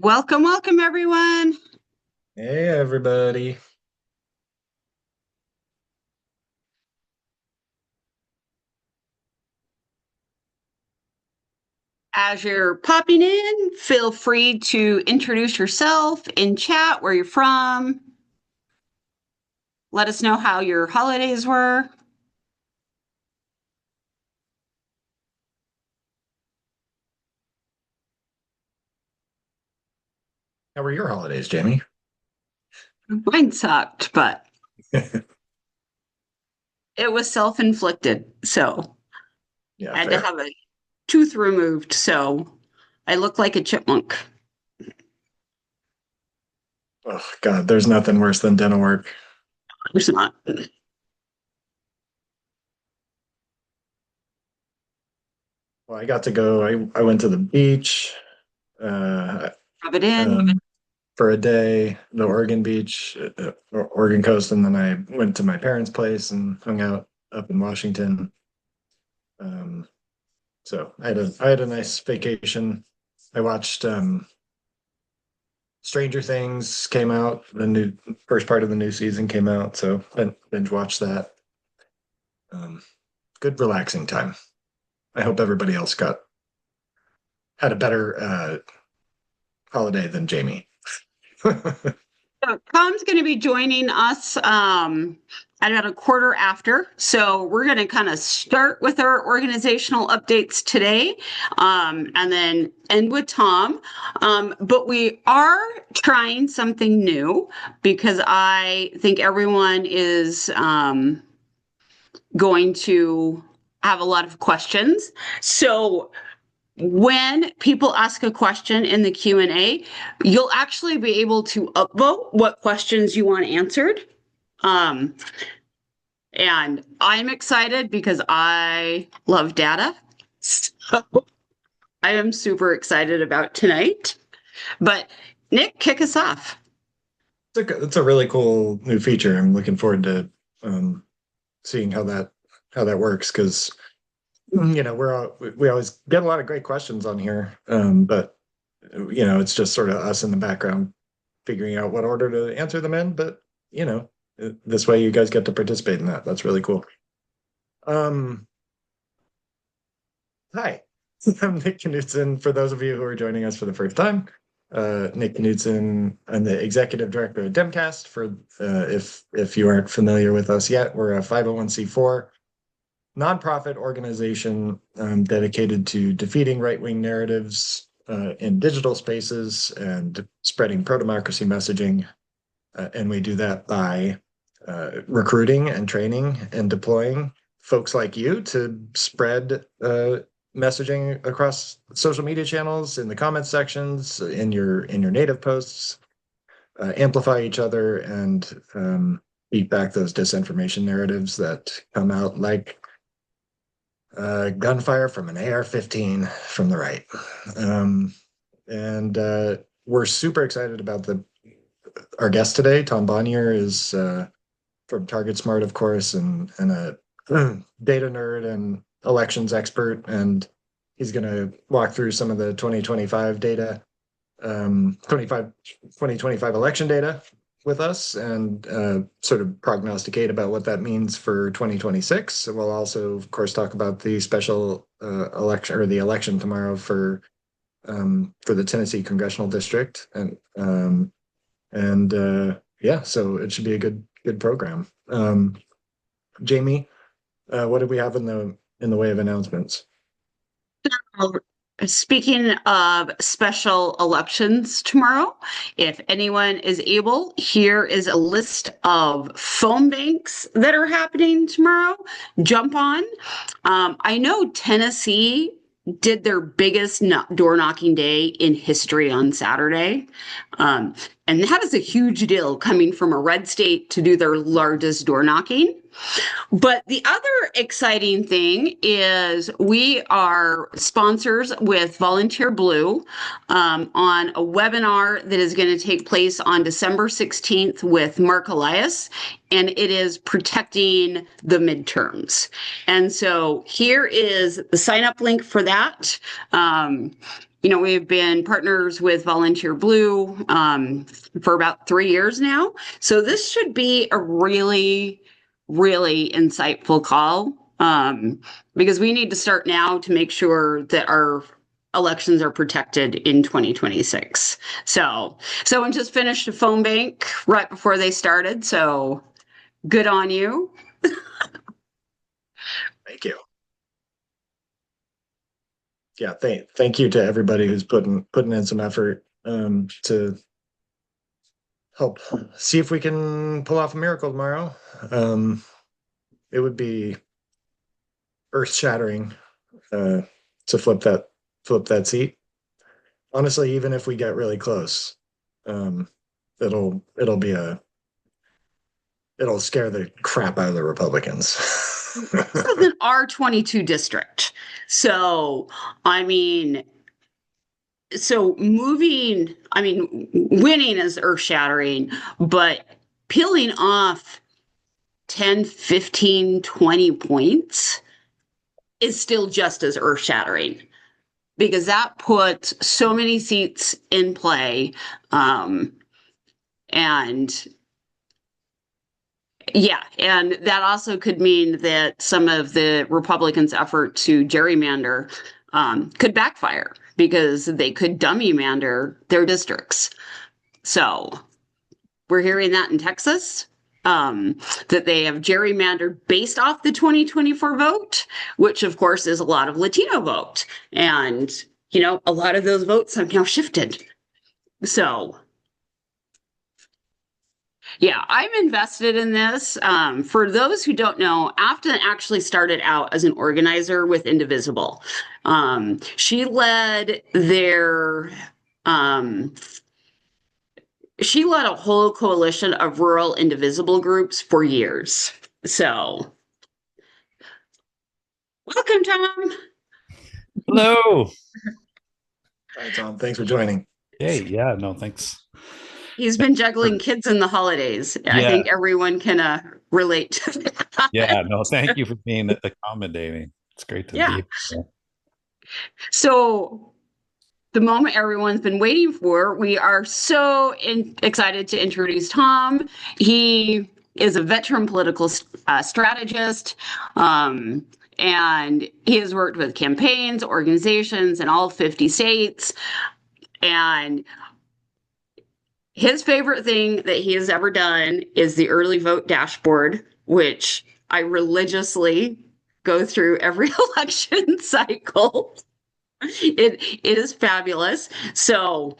Welcome, welcome, everyone. Hey everybody. As you're popping in, feel free to introduce yourself in chat, where you're from. Let us know how your holidays were. How were your holidays, Jamie? Mine sucked, but it was self-inflicted. So Yeah, I had to fair. have a tooth removed. So I look like a chipmunk. Oh God, there's nothing worse than dental work. It's not. Well, I got to go. I went to the beach uh, Rub it in. um, for a day, the Oregon beach, Oregon coast, and then I went to my parents' place and hung out up in Washington. Um, so I had a nice vacation. I watched Stranger Things came out. The new first part of the new season came out, so binge watched that. Um, Good relaxing time. I hope everybody else got had a better holiday than Jamie. So Tom's going to be joining us at about a quarter after. So we're going to kind of start with our organizational updates today and then end with Tom. But we are trying something new because I think everyone is going to have a lot of questions. So when people ask a question in the Q&A, you'll actually be able to upvote what questions you want answered. Um, and I'm excited because I love data. So I am super excited about tonight. But Nick, kick us off. It's a really cool new feature. I'm looking forward to seeing how that works because we always get a lot of great questions on here, but it's just sort of us in the background figuring out what order to answer them in. But this way you guys get to participate in that. That's really cool. Um, Hi, I'm Nick Knutson. For those of you who are joining us for the first time, Nick Knutson. I'm the executive director of Demcast. If you aren't familiar with us yet, we're a 501c4 nonprofit organization dedicated to defeating right-wing narratives in digital spaces and spreading pro-democracy messaging. And we do that by recruiting and training and deploying folks like you to spread messaging across social media channels, in the comments sections, in your native posts, amplify each other, and beat back those disinformation narratives that come out like gunfire from an AR-15 from the right. Um, and We're super excited about the our guest today. Tom Bonier is from Target Smart, of course, and a data nerd and elections expert. And he's going to walk through some of the 2025 data, 2025 election data with us, and sort of prognosticate about what that means for 2026. So we'll also, of course, talk about the special election, or the election tomorrow for the Tennessee congressional district, and yeah, so it should be a good program. Jamie, what do we have in the way of announcements? Speaking of special elections tomorrow, if anyone is able, here is a list of phone banks that are happening tomorrow. Jump on. I know Tennessee did their biggest door knocking day in history on Saturday. Um, and that is a huge deal coming from a red state to do their largest door knocking. But the other exciting thing is we are sponsors with Volunteer Blue on a webinar that is going to take place on December 16th with Mark Elias, and it is protecting the midterms. And so here is the sign up link for that. Um, we've been partners with Volunteer Blue for about 3 years now. So this should be a really, really insightful call because we need to start now to make sure that our elections are protected in 2026. So someone just finished a phone bank right before they started. So good on you. Thank you. Yeah, thank you to everybody who's putting in some effort to help see if we can pull off a miracle tomorrow. It would be earth shattering to flip that seat. Honestly, even if we get really close, um, it'll be a it'll scare the crap out of the Republicans. This is an R22 district. So, I mean, winning is earth shattering, but peeling off 10, 15, 20 points is still just as earth shattering because that puts so many seats in play. And yeah, and that also could mean that some of the Republicans' effort to gerrymander could backfire because they could dummy-mander their districts. So we're hearing that in Texas, that they have gerrymandered based off the 2024 vote, which of course is a lot of Latino vote. And, a lot of those votes have now shifted. So yeah, I'm invested in this. For those who don't know, Afton actually started out as an organizer with Indivisible. She led um, she led a whole coalition of rural indivisible groups for years. So, welcome, Tom. Hello. Hi, Tom. Thanks for joining. Hey, yeah, no, thanks. He's been juggling kids in the holidays. I Yeah, think everyone can relate to that. yeah, no, thank you for being accommodating. It's great to Yeah. be here. So, the moment everyone's been waiting for. We are so excited to introduce Tom. He is a veteran political strategist, and he has worked with campaigns, organizations in all 50 states. And his favorite thing that he has ever done is the early vote dashboard, which I religiously go through every election cycle. It is fabulous. So,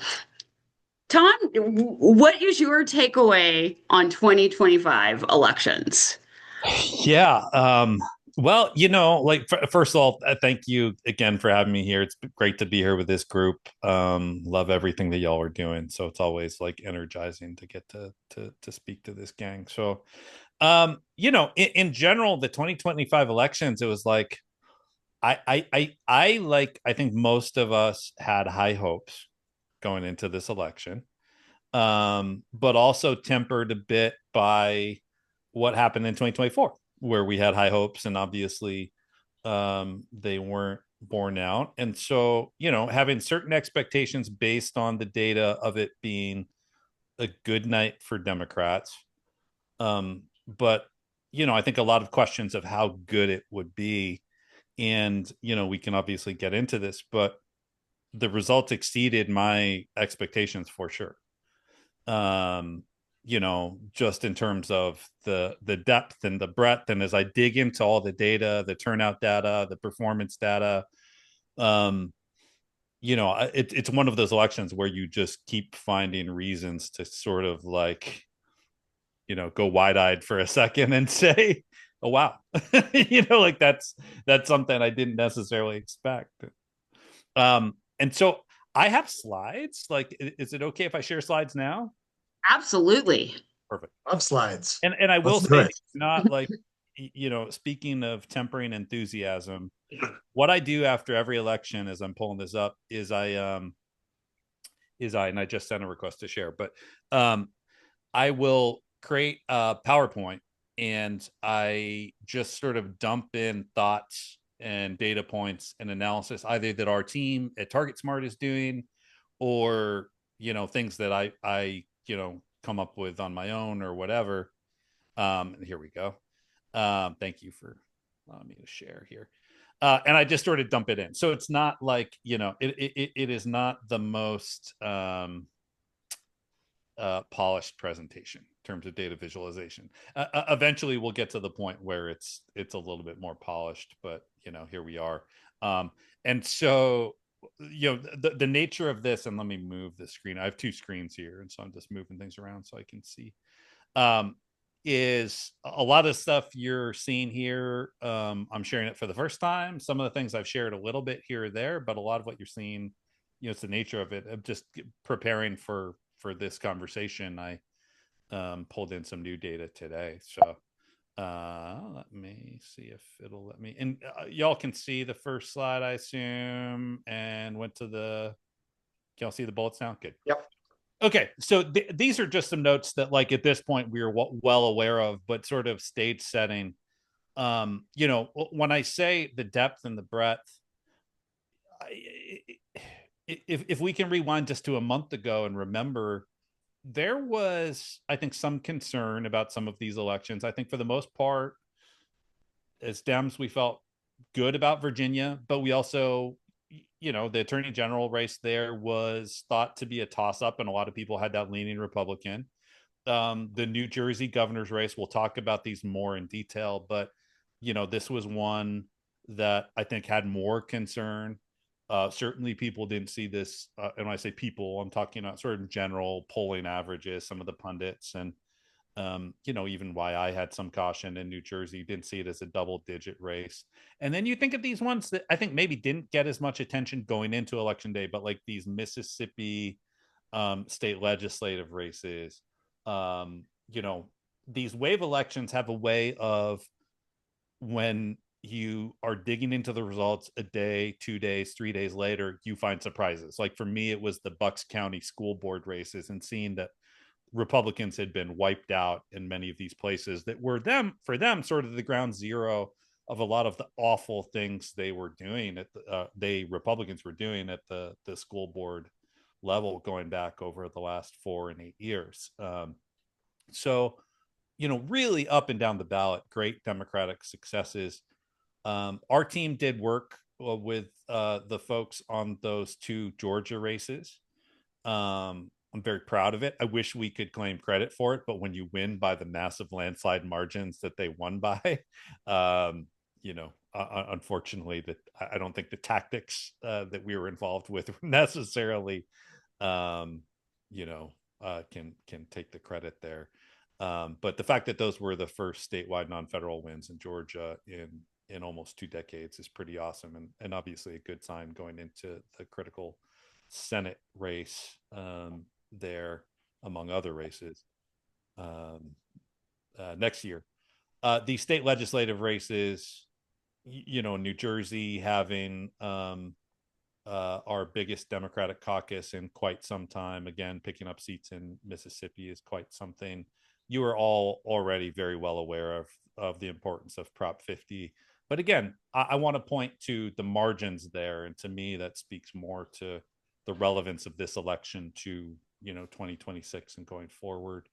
Tom, what is your takeaway on 2025 elections? Yeah, well, first of all, thank you again for having me here. It's great to be here with this group. Love everything that y'all are doing. So it's always like energizing to get to speak to this gang. So, in general, the 2025 elections, it was like I think most of us had high hopes going into this election, but also tempered a bit by what happened in 2024, where we had high hopes and obviously they weren't borne out. And so, having certain expectations based on the data of it being a good night for Democrats. But, I think a lot of questions of how good it would be. And, we can obviously get into this, but the results exceeded my expectations for sure. Just in terms of the depth and the breadth, and as I dig into all the data, the turnout data, the performance data, it's one of those elections where you just keep finding reasons to sort of like, go wide-eyed for a second and say, oh wow. Like that's something I didn't necessarily expect. And so I have slides. Like, is it okay if I share slides now? Absolutely. Perfect. Love slides. And I will Let's do say, it. not like, speaking of tempering enthusiasm, what I do after every election, as I'm pulling this up, is and I just sent a request to share, but I will create a PowerPoint and I just sort of dump in thoughts and data points and analysis, either that our team at Target Smart is doing, or things that I come up with on my own or whatever. And here we go. Thank you for allowing me to share here. And I just sort of dump it in. So it's not like, it is not the most polished presentation in terms of data visualization. Eventually we'll get to the point where it's a little bit more polished, but here we are. And so, the nature of this, and let me move the screen. I have two screens here, and so I'm just moving things around so I can see. Is a lot of stuff you're seeing here. I'm sharing it for the first time. Some of the things I've shared a little bit here or there, but a lot of what you're seeing, it's the nature of it. Of just preparing for this conversation. I pulled in some new data today, so let me see if it'll let me. And y'all can see the first slide, I assume, and went to the. Can y'all see the bullets now? Good. Yep. Okay, so these are just some notes that, like, at this point we are well aware of, but sort of stage setting. When I say the depth and the breadth, if we can rewind just to a month ago and remember, there was, I think, some concern about some of these elections. I think for the most part, as Dems, we felt good about Virginia, but we also, the attorney general race there was thought to be a toss-up, and a lot of people had that leaning Republican. The New Jersey governor's race, we'll talk about these more in detail, but this was one that I think had more concern. Certainly people didn't see this, and when I say people, I'm talking about sort of general polling averages, some of the pundits, and even why I had some caution in New Jersey, didn't see it as a double-digit race. And then you think of these ones that I think maybe didn't get as much attention going into election day, but like these Mississippi state legislative races. These wave elections have a way of, when you are digging into the results a day, 2 days, 3 days later, you find surprises. Like for me, it was the Bucks County school board races, and seeing that Republicans had been wiped out in many of these places that were for them sort of the ground zero of a lot of the awful things they were doing at Republicans were doing at the school board level, going back over the last 4 and 8 years. So really up and down the ballot, great Democratic successes. Our team did work with the folks on those 2 Georgia races. I'm very proud of it. I wish we could claim credit for it, but when you win by the massive landslide margins that they won by, unfortunately, that I don't think the tactics that we were involved with necessarily, can take the credit there. But the fact that those were the first statewide non-federal wins in Georgia in almost 2 decades is pretty awesome, and obviously a good sign going into the critical Senate race there, among other races, next year. The state legislative races, New Jersey having our biggest Democratic caucus in quite some time, again, picking up seats in Mississippi is quite something. You are all already very well aware of the importance of Prop 50. But again, I want to point to the margins there. And to me, that speaks more to the relevance of this election to 2026 and going forward.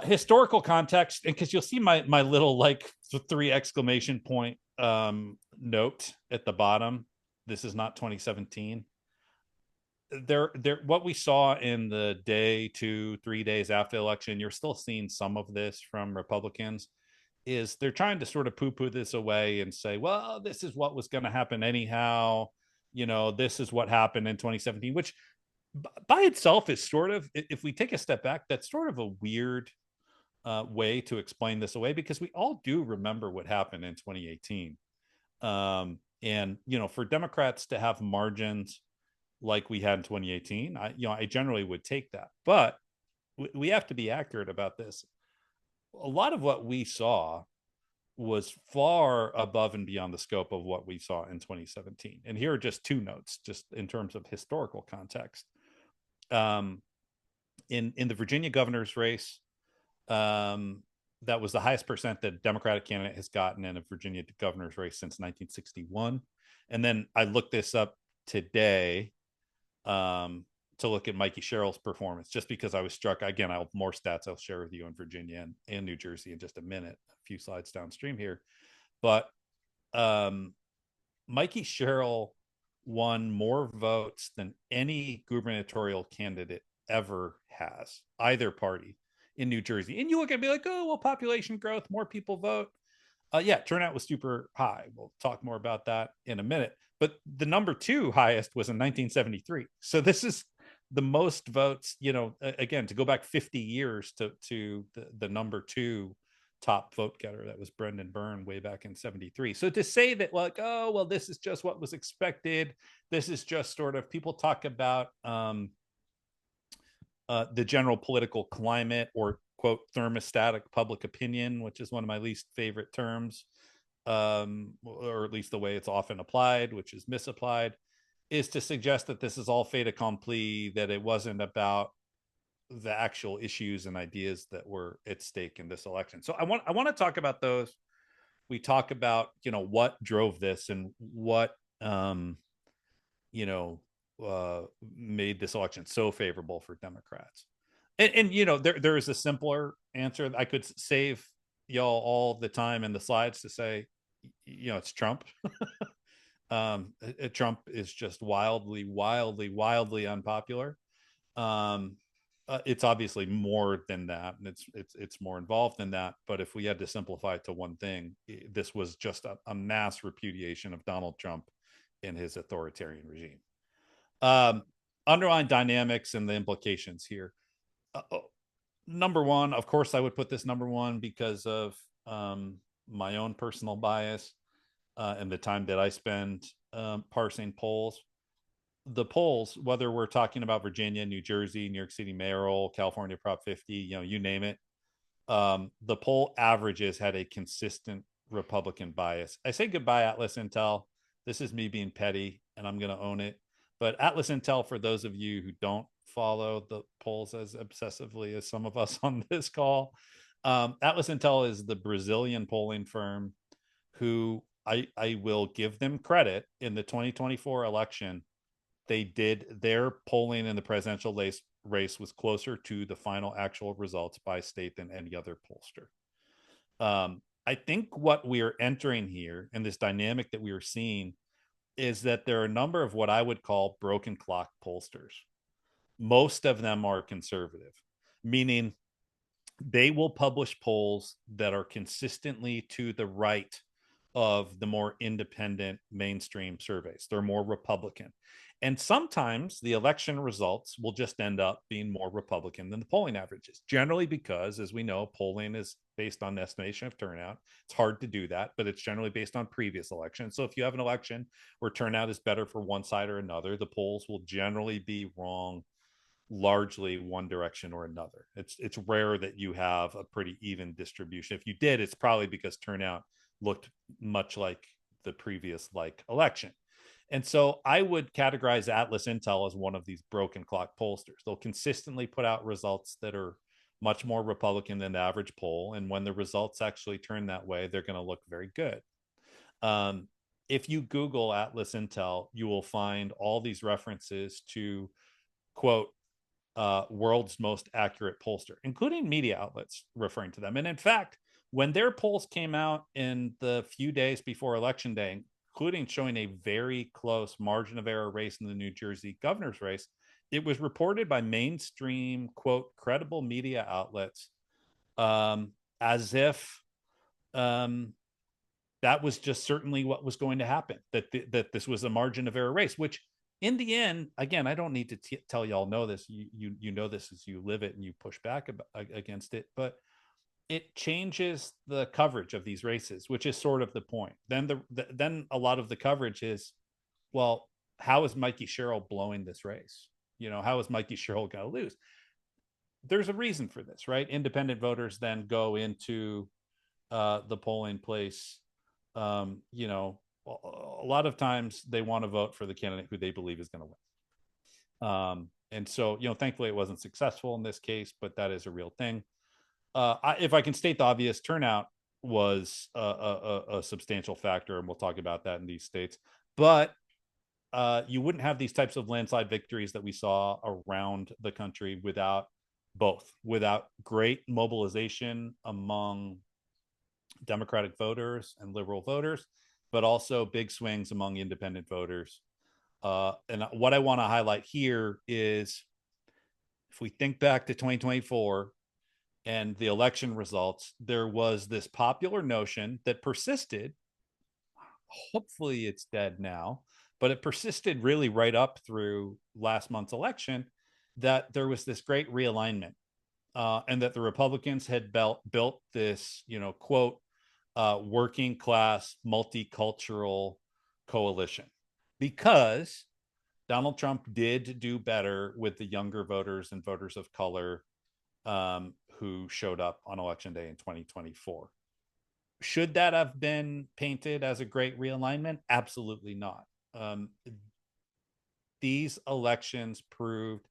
Historical context, and because you'll see my little 3 exclamation point note at the bottom. This is not 2017. What we saw in the day, 2, 3 days after the election, you're still seeing some of this from Republicans, is they're trying to sort of poo-poo this away and say, well, this is what was going to happen anyhow. This is what happened in 2017, which by itself is sort of, if we take a step back, that's sort of a weird way to explain this away, because we all do remember what happened in 2018. And, for Democrats to have margins like we had in 2018, I generally would take that. But we have to be accurate about this. A lot of what we saw was far above and beyond the scope of what we saw in 2017. And here are just 2 notes, just in terms of historical context. In the Virginia governor's race, that was the highest percent that a Democratic candidate has gotten in a Virginia governor's race since 1961. And then I looked this up today um, to look at Mikey Sherrill's performance, just because I was struck. Again, I'll have more stats I'll share with you in Virginia and New Jersey in just a minute, a few slides downstream here. But Mikey Sherrill won more votes than any gubernatorial candidate ever has, either party in New Jersey. And you look at me like, oh, well, population growth, more people vote. Yeah, turnout was super high. We'll talk more about that in a minute. But the number two highest was in 1973. So this is the most votes, again, to go back 50 years to the number two top vote getter. That was Brendan Byrne way back in 73. So to say that, like, oh, well, this is just what was expected. This is just sort of, people talk about the general political climate, or quote thermostatic public opinion, which is one of my least favorite terms, or at least the way it's often applied, which is misapplied, is to suggest that this is all fait accompli, that it wasn't about the actual issues and ideas that were at stake in this election. So I want to talk about those. We talk about, what drove this and what made this election so favorable for Democrats. And there is a simpler answer. I could save y'all all the time in the slides to say, it's Trump. Trump is just wildly, wildly, wildly unpopular. It's obviously more than that, and it's more involved than that. But if we had to simplify it to one thing, this was just a mass repudiation of Donald Trump and his authoritarian regime. Underlying dynamics and the implications here. Number one, of course, I would put this number one because of my own personal bias and the time that I spend parsing polls. The polls, whether we're talking about Virginia, New Jersey, New York City mayoral, California Prop 50, you name it, the poll averages had a consistent Republican bias. I say goodbye, Atlas Intel. This is me being petty, and I'm going to own it. But Atlas Intel, for those of you who don't follow the polls as obsessively as some of us on this call, Atlas Intel is the Brazilian polling firm who I will give them credit. In the 2024 election, they did their polling in the presidential race was closer to the final actual results by state than any other pollster. I think what we are entering here, and this dynamic that we are seeing, is that there are a number of what I would call broken clock pollsters. Most of them are conservative, meaning they will publish polls that are consistently to the right of the more independent mainstream surveys. They're more Republican. And sometimes the election results will just end up being more Republican than the polling averages, generally because, as we know, polling is based on estimation of turnout. It's hard to do that, but it's generally based on previous elections. So if you have an election where turnout is better for one side or another, the polls will generally be wrong largely one direction or another. It's rare that you have a pretty even distribution. If you did, it's probably because turnout looked much like the previous election. And so I would categorize Atlas Intel as one of these broken clock pollsters. They'll consistently put out results that are much more Republican than the average poll. And when the results actually turn that way, they're going to look very good. If you Google Atlas Intel, you will find all these references to, quote, world's most accurate pollster, including media outlets referring to them. And in fact, when their polls came out in the few days before Election Day, including showing a very close margin of error race in the New Jersey governor's race, it was reported by mainstream, quote, credible media outlets as if that was just certainly what was going to happen, that this was a margin of error race, which in the end, again, I don't need to tell y'all know this. You know this as you live it and you push back against it, but it changes the coverage of these races, which is sort of the point. Then a lot of the coverage is, well, how is Mikey Sherrill blowing this race? How is Mikey Sherrill going to lose? There's a reason for this, right? Independent voters then go into the polling place. A lot of times they want to vote for the candidate who they believe is going to win. And so, thankfully it wasn't successful in this case, but that is a real thing. if I can state the obvious, turnout was a substantial factor, and we'll talk about that in these states. But you wouldn't have these types of landslide victories that we saw around the country without great mobilization among Democratic voters and liberal voters, but also big swings among independent voters. And what I want to highlight here is, if we think back to 2024 and the election results, there was this popular notion that persisted. Hopefully it's dead now, but it persisted really right up through last month's election, that there was this great realignment, and that the Republicans had built this, quote, working class multicultural coalition, because Donald Trump did do better with the younger voters and voters of color, who showed up on election day in 2024. Should that have been painted as a great realignment? Absolutely not. These elections proved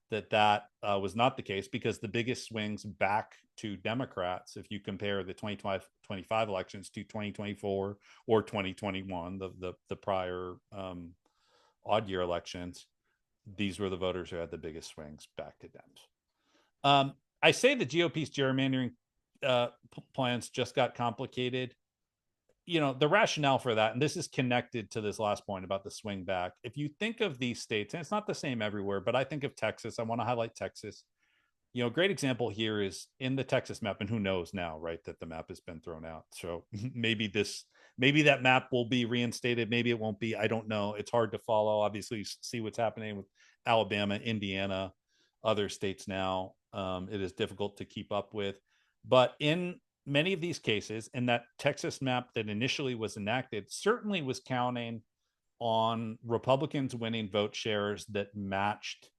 that was not the case, because the biggest swings back to Democrats, if you compare the 2025 elections to 2024 or 2021, the prior odd year elections, these were the voters who had the biggest swings back to Dems. I say the GOP's gerrymandering plans just got complicated. The rationale for that, and this is connected to this last point about the swing back. If you think of these states, and it's not the same everywhere, but I think of Texas, I want to highlight Texas. A great example here is in the Texas map, and who knows now, right, that the map has been thrown out. So maybe that map will be reinstated. Maybe it won't be. I don't know. It's hard to follow. Obviously, see what's happening with Alabama, Indiana, other states now. It is difficult to keep up with. But in many of these cases, and that Texas map that initially was enacted certainly was counting on Republicans winning vote shares that matched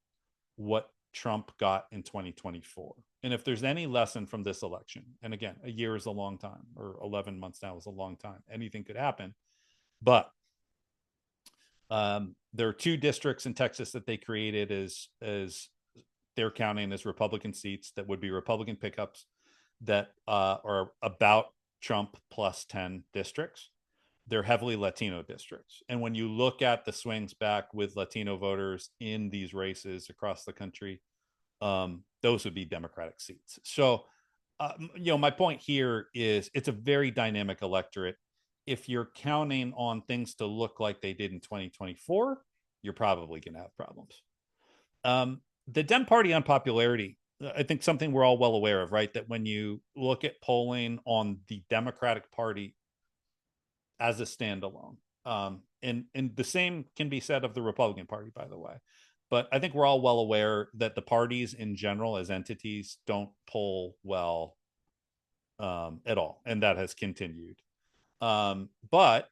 what Trump got in 2024. And if there's any lesson from this election, and again, a year is a long time, or 11 months now is a long time, anything could happen. But there are two districts in Texas that they created as they're counting as Republican seats that would be Republican pickups that are about Trump plus 10 districts. They're heavily Latino districts. And when you look at the swings back with Latino voters in these races across the country, those would be Democratic seats. So, my point here is it's a very dynamic electorate. If you're counting on things to look like they did in 2024, you're probably going to have problems. The Dem Party unpopularity, I think something we're all well aware of, right? That when you look at polling on the Democratic Party as a standalone, and the same can be said of the Republican Party, by the way. But I think we're all well aware that the parties in general as entities don't poll well at all. And that has continued. But,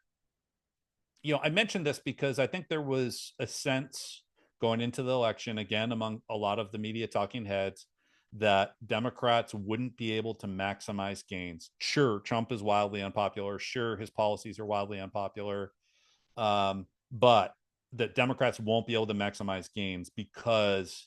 I mentioned this because I think there was a sense going into the election, again, among a lot of the media talking heads, that Democrats wouldn't be able to maximize gains. Sure, Trump is wildly unpopular. Sure, his policies are wildly unpopular. But that Democrats won't be able to maximize gains because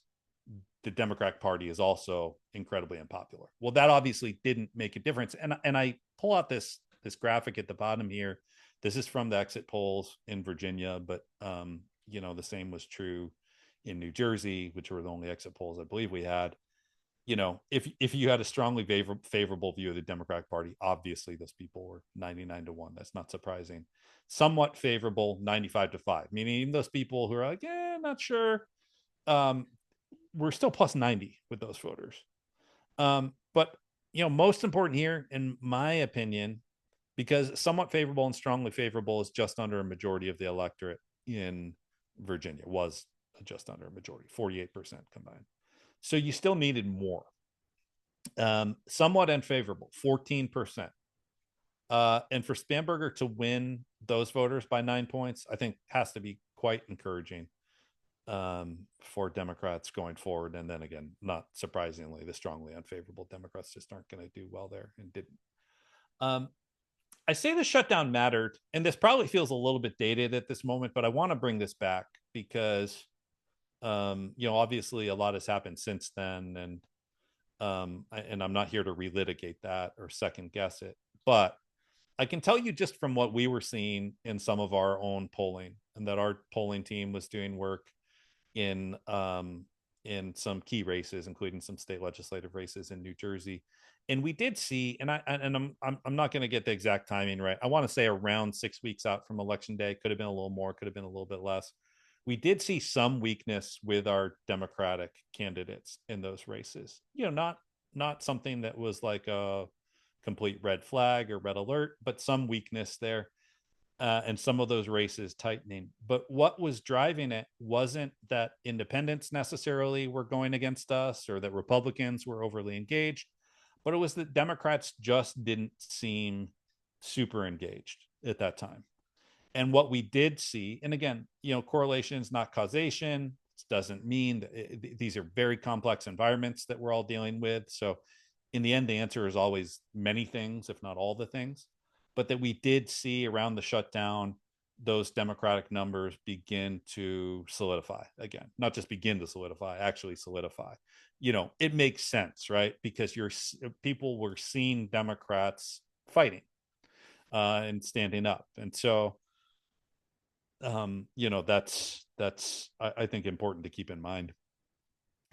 the Democratic Party is also incredibly unpopular. Well, that obviously didn't make a difference. And I pull out this graphic at the bottom here. This is from the exit polls in Virginia, but the same was true in New Jersey, which were the only exit polls I believe we had. If you had a strongly favorable view of the Democratic Party, obviously those people were 99-1. That's not surprising. Somewhat favorable, 95-5. Meaning even those people who are like, not sure, we're still plus 90 with those voters. But most important here, in my opinion, because somewhat favorable and strongly favorable is just under a majority of the electorate in Virginia, was just under a majority, 48% combined. So you still needed more. Somewhat unfavorable, 14%. And for Spanberger to win those voters by 9 points, I think has to be quite encouraging for Democrats going forward. And then again, not surprisingly, the strongly unfavorable Democrats just aren't going to do well there, and didn't. I say the shutdown mattered, and this probably feels a little bit dated at this moment, but I want to bring this back because, obviously a lot has happened since then. And And I'm not here to relitigate that or second guess it, but I can tell you just from what we were seeing in some of our own polling, and that our polling team was doing work in some key races, including some state legislative races in New Jersey. And we did see, and I'm not going to get the exact timing right. I want to say around 6 weeks out from election day. Could have been a little more, could have been a little bit less. We did see some weakness with our Democratic candidates in those races. Not something that was like a complete red flag or red alert, but some weakness there. And some of those races tightening. But what was driving it wasn't that independents necessarily were going against us or that Republicans were overly engaged, but it was that Democrats just didn't seem super engaged at that time. And what we did see, and again, correlation is not causation. It doesn't mean that these are very complex environments that we're all dealing with. So in the end, the answer is always many things, if not all the things. But that we did see around the shutdown, those Democratic numbers begin to solidify again, not just begin to solidify, actually solidify. It makes sense, right? Because people were seeing Democrats fighting and standing up. And so, that's I think important to keep in mind.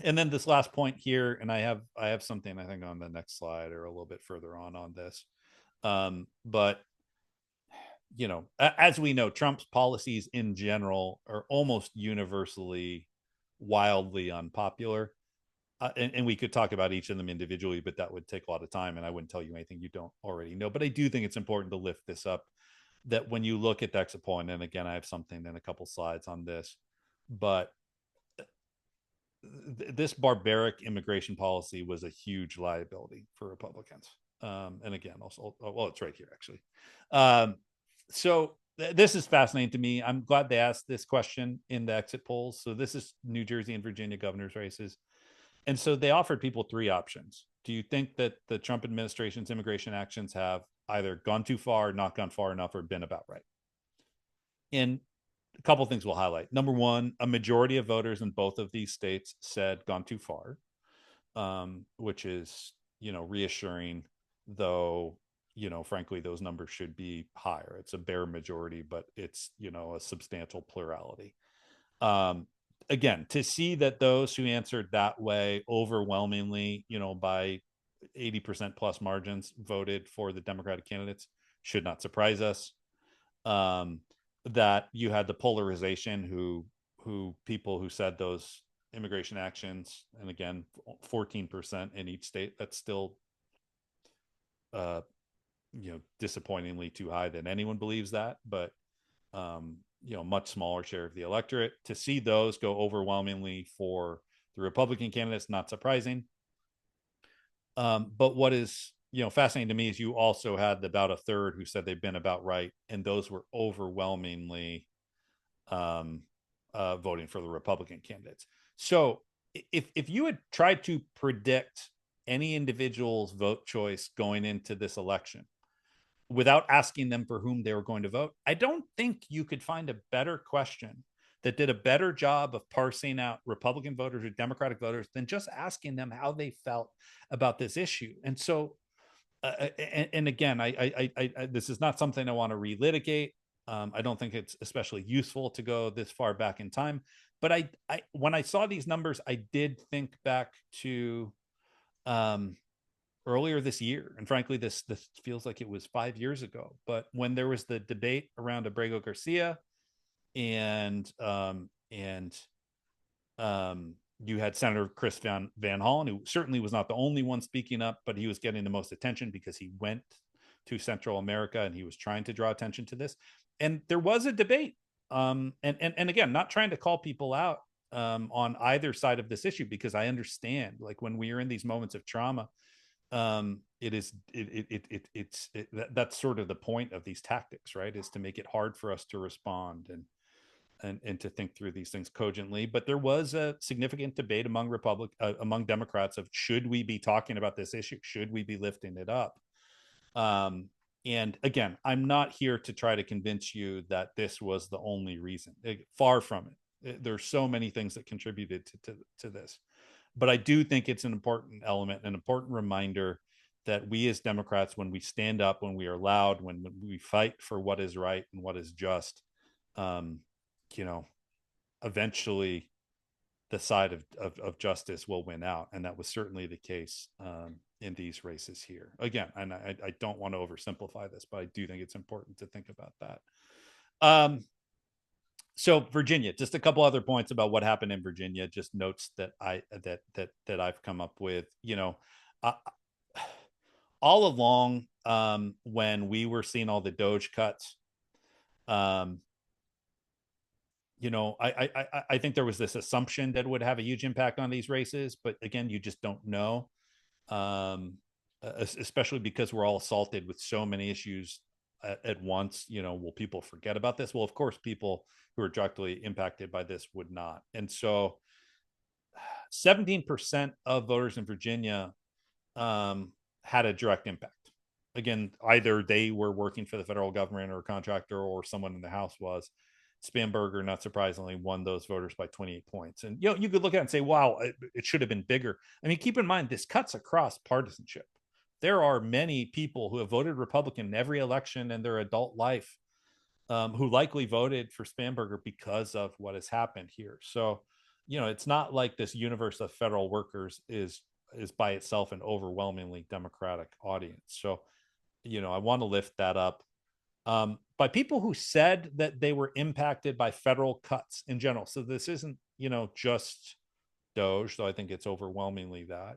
And then this last point here, and I have something I think on the next slide or a little bit further on this. But as we know, Trump's policies in general are almost universally wildly unpopular. And we could talk about each of them individually, but that would take a lot of time, and I wouldn't tell you anything you don't already know. But I do think it's important to lift this up, that when you look at the exit poll, and again, I have something in a couple slides on this, but this barbaric immigration policy was a huge liability for Republicans. And again, also, well, it's right here actually. So this is fascinating to me. I'm glad they asked this question in the exit polls. So this is New Jersey and Virginia governor's races. And so they offered people three options. Do you think that the Trump administration's immigration actions have either gone too far, not gone far enough, or been about right? And a couple of things we'll highlight. Number one, a majority of voters in both of these states said gone too far, which is, reassuring, though, frankly, those numbers should be higher. It's a bare majority, but it's, a substantial plurality. Again, to see that those who answered that way overwhelmingly, by 80% plus margins voted for the Democratic candidates should not surprise us. That you had the polarization who people who said those immigration actions, and again, 14% in each state, that's still disappointingly too high that anyone believes that, but much smaller share of the electorate. To see those go overwhelmingly for the Republican candidates, not surprising. But what is fascinating to me is you also had about a third who said they've been about right, and those were overwhelmingly voting for the Republican candidates. So if you had tried to predict any individual's vote choice going into this election without asking them for whom they were going to vote, I don't think you could find a better question that did a better job of parsing out Republican voters or Democratic voters than just asking them how they felt about this issue. And so, and again, I this is not something I want to relitigate. I don't think it's especially useful to go this far back in time. But I when I saw these numbers, I did think back to earlier this year, and frankly, this feels like it was 5 years ago. But when there was the debate around Abrego Garcia, and you had Senator Chris Van Hollen, who certainly was not the only one speaking up, but he was getting the most attention because he went to Central America and he was trying to draw attention to this. And there was a debate. And again, not trying to call people out on either side of this issue, because I understand, like, when we are in these moments of trauma, that's sort of the point of these tactics, right? Is to make it hard for us to respond and to think through these things cogently. But there was a significant debate among Democrats of, should we be talking about this issue? Should we be lifting it up? And again, I'm not here to try to convince you that this was the only reason. Far from it. There's so many things that contributed to this. But I do think it's an important element, an important reminder that we as Democrats, when we stand up, when we are loud, when we fight for what is right and what is just, um, you know, eventually the side of justice will win out. And that was certainly the case in these races here. Again, and I don't want to oversimplify this, but I do think it's important to think about that. So Virginia, just a couple other points about what happened in Virginia, just notes that I've come up with, uh, all along, when we were seeing all the Doge cuts, um, I think there was this assumption that it would have a huge impact on these races, but again, you just don't know, especially because we're all assaulted with so many issues at once. Will people forget about this? Well, of course, people who are directly impacted by this would not. And so 17% of voters in Virginia had a direct impact. Again, either they were working for the federal government or a contractor, or someone in the House was. Spanberger, not surprisingly, won those voters by 28 points. And you could look at it and say, wow, it should have been bigger. I mean, keep in mind, this cuts across partisanship. There are many people who have voted Republican in every election in their adult life, who likely voted for Spanberger because of what has happened here. So, it's not like this universe of federal workers is by itself an overwhelmingly Democratic audience. So, I want to lift that up. By people who said that they were impacted by federal cuts in general. So this isn't, just Doge, though I think it's overwhelmingly that.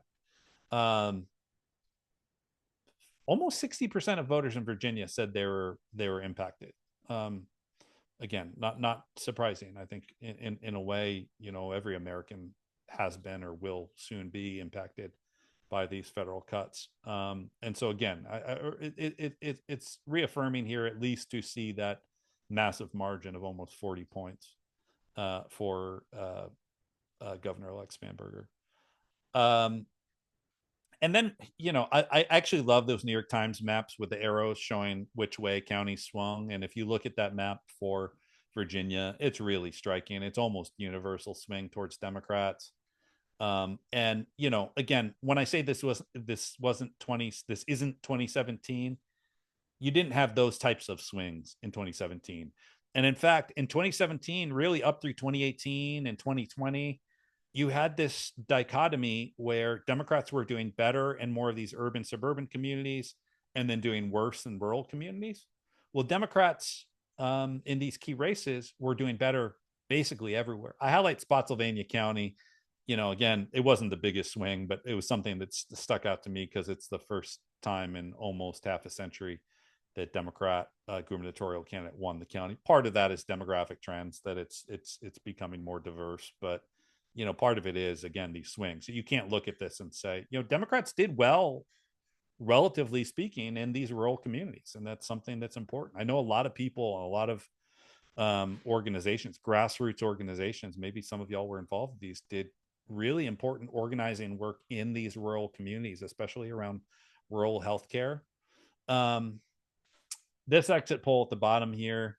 Almost 60% of voters in Virginia said they were impacted. Again, not surprising. I think in a way, every American has been or will soon be impacted by these federal cuts. And so again, it's reaffirming here, at least to see that massive margin of almost 40 points for Governor-elect Spanberger. And then, I actually love those New York Times maps with the arrows showing which way counties swung. And if you look at that map for Virginia, it's really striking. It's almost universal swing towards Democrats. And again, when I say this isn't 2017, you didn't have those types of swings in 2017. And in fact, in 2017, really up through 2018 and 2020, you had this dichotomy where Democrats were doing better in more of these urban suburban communities and then doing worse in rural communities. Well, Democrats in these key races were doing better basically everywhere. I highlight Spotsylvania County. Again, it wasn't the biggest swing, but it was something that stuck out to me because it's the first time in almost half a century that Democrat gubernatorial candidate won the county. Part of that is demographic trends, that it's becoming more diverse, but part of it is, again, these swings. So you can't look at this and say, Democrats did well, relatively speaking, in these rural communities, and that's something that's important. I know a lot of people, a lot of organizations, grassroots organizations, maybe some of y'all were involved with these, did really important organizing work in these rural communities, especially around rural healthcare. This exit poll at the bottom here,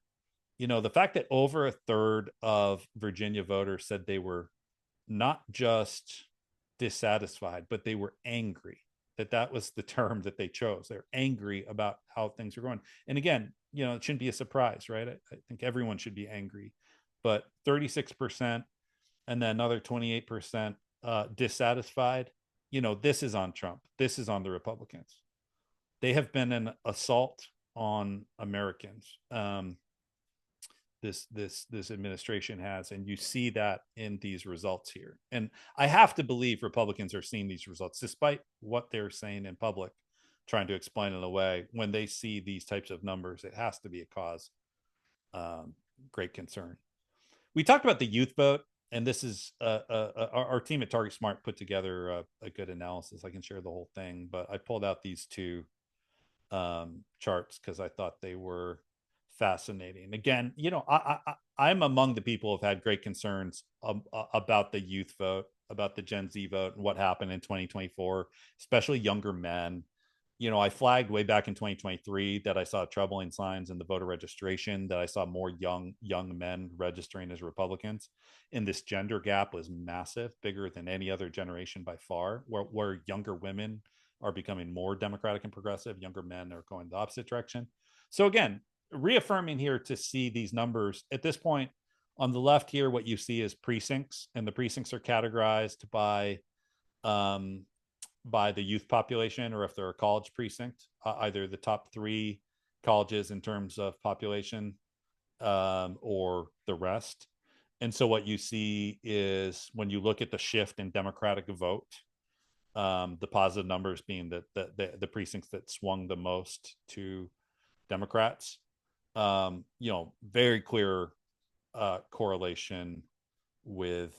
the fact that over a third of Virginia voters said they were not just dissatisfied, but they were angry. That was the term that they chose. They're angry about how things are going. And again, it shouldn't be a surprise, right? I think everyone should be angry, but 36% and then another 28% dissatisfied. This is on Trump. This is on the Republicans. They have been an assault on Americans. This administration has, and you see that in these results here. And I have to believe Republicans are seeing these results, despite what they're saying in public, trying to explain it away. When they see these types of numbers, it has to be a cause great concern. We talked about the youth vote, and this is our team at Target Smart put together a good analysis. I can share the whole thing, but I pulled out these two charts because I thought they were fascinating. Again, I'm among the people who've had great concerns about the youth vote, about the Gen Z vote, and what happened in 2024, especially younger men. I flagged way back in 2023 that I saw troubling signs in the voter registration, that I saw more young men registering as Republicans. And this gender gap was massive, bigger than any other generation by far, where younger women are becoming more Democratic and progressive, younger men are going the opposite direction. So again, reaffirming here to see these numbers at this point. On the left here, what you see is precincts, and the precincts are categorized by the youth population, or if they're a college precinct, either the top 3 colleges in terms of population, or the rest. And so what you see is, when you look at the shift in Democratic vote, the positive numbers being that the precincts that swung the most to Democrats, very clear correlation with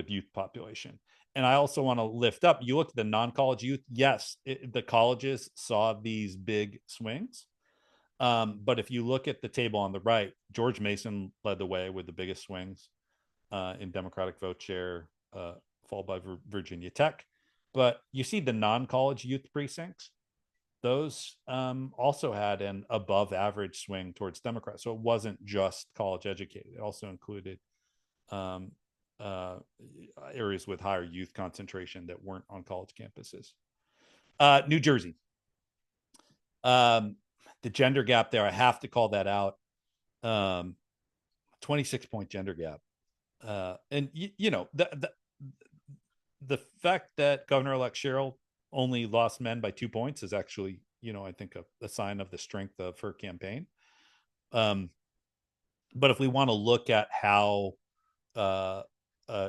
youth population. And I also want to lift up, you look at the non-college youth, yes, the colleges saw these big swings. But if you look at the table on the right, George Mason led the way with the biggest swings in Democratic vote share, followed by Virginia Tech. But you see the non-college youth precincts, those also had an above average swing towards Democrats. So it wasn't just college educated. It also included areas with higher youth concentration that weren't on college campuses. New Jersey. The gender gap there, I have to call that out. 26-point gender gap. And the fact that Governor-elect Sherrill only lost men by 2 points is actually, I think a sign of the strength of her campaign. But if we want to look at how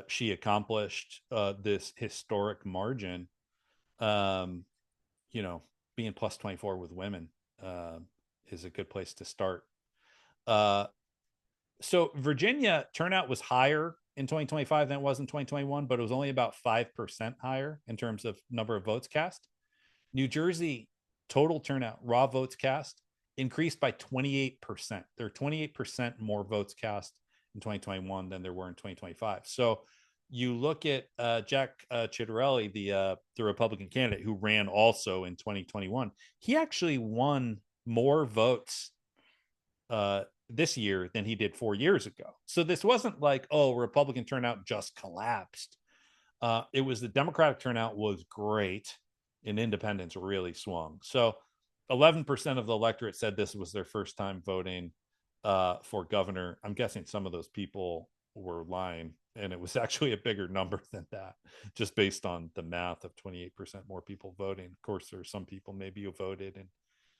she accomplished this historic margin, being plus 24 with women is a good place to start. So Virginia turnout was higher in 2025 than it was in 2021, but it was only about 5% higher in terms of number of votes cast. New Jersey total turnout, raw votes cast, increased by 28%. There are 28% more votes cast in 2021 than there were in 2025. So you look at Jack Ciattarelli, the Republican candidate who ran also in 2021, he actually won more votes this year than he did 4 years ago. So this wasn't like, Republican turnout just collapsed. It was the Democratic turnout was great, and independents really swung. So 11% of the electorate said this was their first time voting for governor. I'm guessing some of those people were lying, and it was actually a bigger number than that, just based on the math of 28% more people voting. Of course, there are some people maybe who voted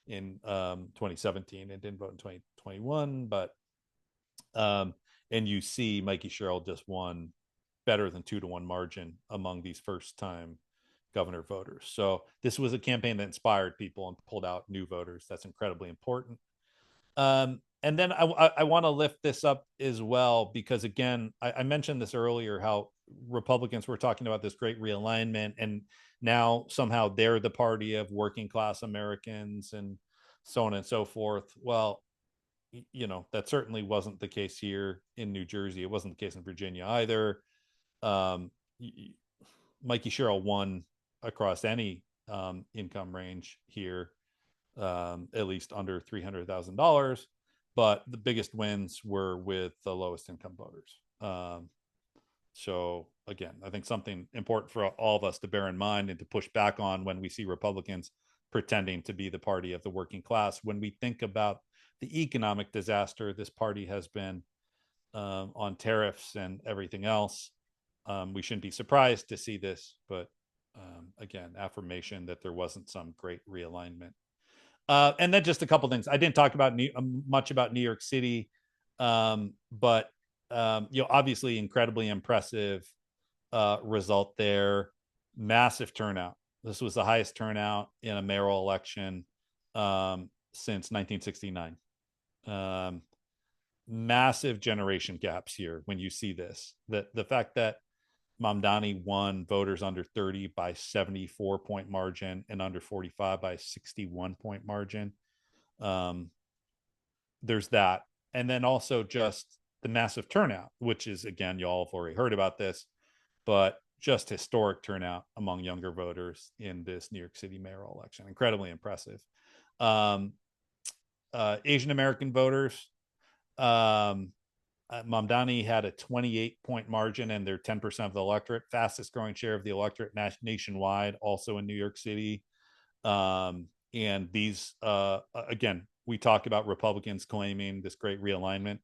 in 2017 and didn't vote in 2021, but and you see Mikey Sherrill just won better than 2-1 margin among these first time governor voters. So this was a campaign that inspired people and pulled out new voters. That's incredibly important. And then I want to lift this up as well, because again, I mentioned this earlier, how Republicans were talking about this great realignment, and now somehow they're the party of working class Americans and so on and so forth. Well, that certainly wasn't the case here in New Jersey. It wasn't the case in Virginia either. Mikey Sherrill won across any income range here, at least under $300,000. But the biggest wins were with the lowest income voters. So again, I think something important for all of us to bear in mind and to push back on when we see Republicans pretending to be the party of the working class. When we think about the economic disaster this party has been on tariffs and everything else, we shouldn't be surprised to see this. But again, affirmation that there wasn't some great realignment. And then just a couple things. I didn't talk about much about New York City, but obviously incredibly impressive result there. Massive turnout. This was the highest turnout in a mayoral election since 1969. Massive generation gaps here when you see this. The fact that Mamdani won voters under 30 by 74-point margin and under 45 by 61-point margin. There's that. And then also just the massive turnout, which is, again, y'all have already heard about this, but just historic turnout among younger voters in this New York City mayoral election. Incredibly impressive. Asian American voters, Mamdani had a 28-point margin, and they're 10% of the electorate, fastest growing share of the electorate nationwide, also in New York City. And these, again, we talked about Republicans claiming this great realignment.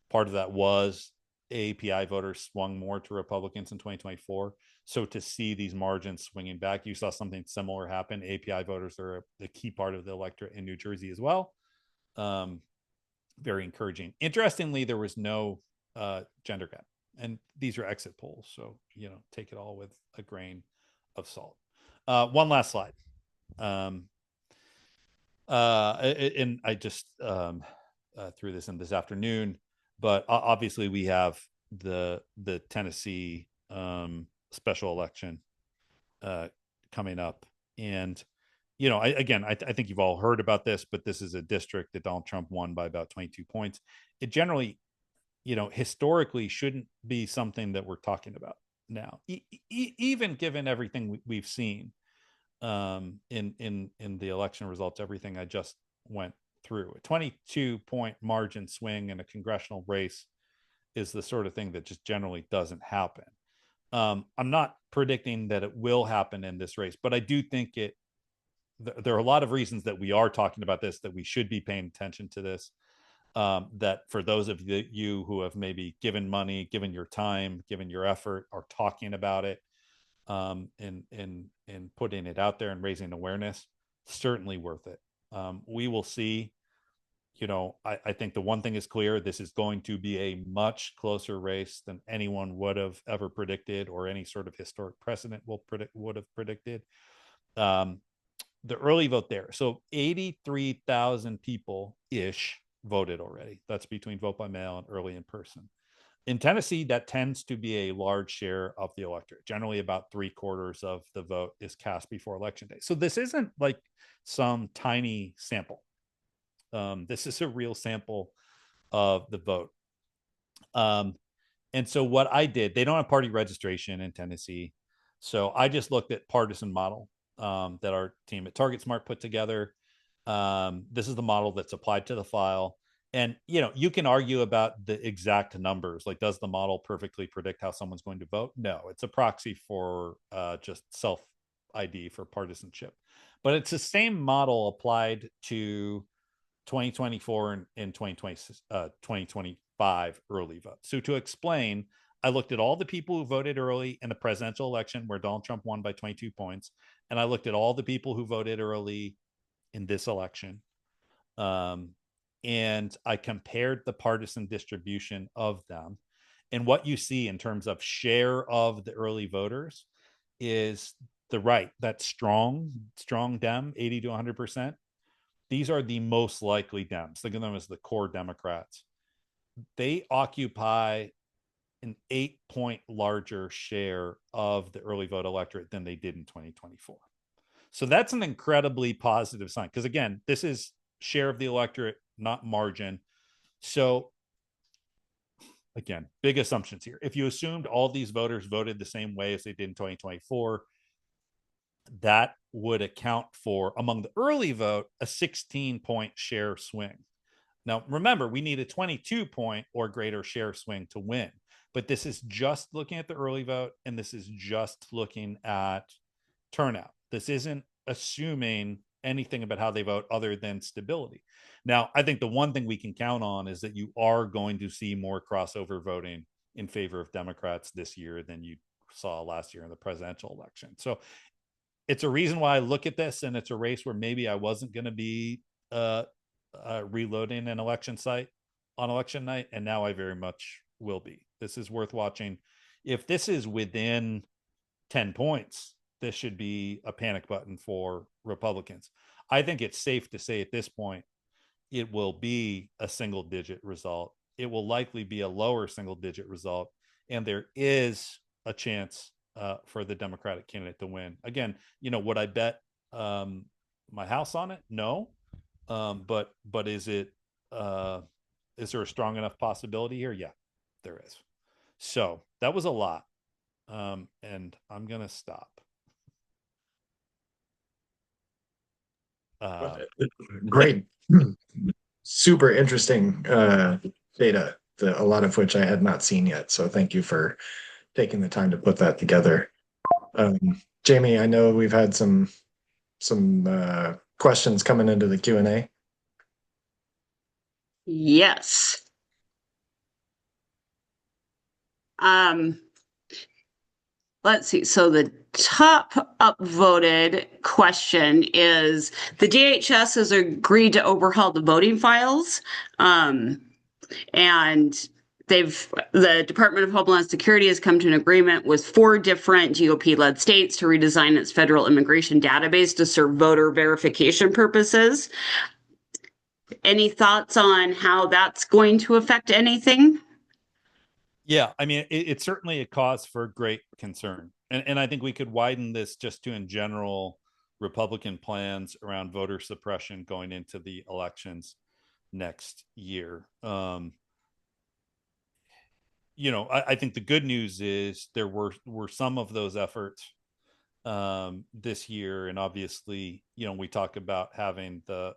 Part of that was API voters swung more to Republicans in 2024. So to see these margins swinging back, you saw something similar happen. API voters are a key part of the electorate in New Jersey as well. Very encouraging. Interestingly, there was no gender gap, and these are exit polls, so take it all with a grain of salt. One last slide. And I just threw this in this afternoon, but obviously we have the Tennessee special election coming up, and I think you've all heard about this, but this is a district that Donald Trump won by about 22 points. It generally, historically shouldn't be something that we're talking about now, even given everything we've seen in the election results, everything I just went through. A 22-point margin swing in a congressional race is the sort of thing that just generally doesn't happen. I'm not predicting that it will happen in this race, but I do think there are a lot of reasons that we are talking about this, that we should be paying attention to this, that for those of you who have maybe given money, given your time, given your effort, are talking about it, and putting it out there and raising awareness, certainly worth it. We will see. I think the one thing is clear: this is going to be a much closer race than anyone would have ever predicted, or any sort of historic precedent would have predicted. The early vote there, so 83,000 people ish voted already. That's between vote by mail and early in person. In Tennessee, that tends to be a large share of the electorate. Generally, about 3/4 of the vote is cast before election day. So this isn't like some tiny sample. This is a real sample of the vote. And so what I did, they don't have party registration in Tennessee. So I just looked at partisan model that our team at Target Smart put together. This is the model that's applied to the file. And, you can argue about the exact numbers. Like, does the model perfectly predict how someone's going to vote? No, it's a proxy for just self ID for partisanship. But it's the same model applied to 2024 and 2025 early vote. So to explain, I looked at all the people who voted early in the presidential election where Donald Trump won by 22 points. And I looked at all the people who voted early in this election. And I compared the partisan distribution of them. And what you see in terms of share of the early voters is the right, that strong Dem, 80 to 100%. These are the most likely Dems. Think of them as the core Democrats. They occupy an 8-point larger share of the early vote electorate than they did in 2024. So that's an incredibly positive sign, because again, this is share of the electorate, not margin. So again, big assumptions here. If you assumed all these voters voted the same way as they did in 2024, that would account for, among the early vote, a 16-point share swing. Now, remember, we need a 22-point or greater share swing to win. But this is just looking at the early vote, and this is just looking at turnout. This isn't assuming anything about how they vote other than stability. Now, I think the one thing we can count on is that you are going to see more crossover voting in favor of Democrats this year than you saw last year in the presidential election. So it's a reason why I look at this, and it's a race where maybe I wasn't going to be reloading an election site on election night, and now I very much will be. This is worth watching. If this is within 10 points, this should be a panic button for Republicans. I think it's safe to say at this point, it will be a single-digit result. It will likely be a lower single-digit result, and there is a chance for the Democratic candidate to win. Again, would I bet my house on it? No. But is there a strong enough possibility here? Yeah, there is. So that was a lot. And I'm gonna stop. Great. Super interesting data, a lot of which I had not seen yet. So thank you for taking the time to put that together. Jamie, I know we've had some questions coming into the Q&A. Yes. Um, let's see. So the top upvoted question is the DHS has agreed to overhaul the voting files. And the Department of Homeland Security has come to an agreement with 4 different GOP-led states to redesign its federal immigration database to serve voter verification purposes. Any thoughts on how that's going to affect anything? Yeah, I mean, it's certainly a cause for great concern. And I think we could widen this just to, in general, Republican plans around voter suppression going into the elections next year. I think the good news is there were some of those efforts this year, and obviously, we talk about having the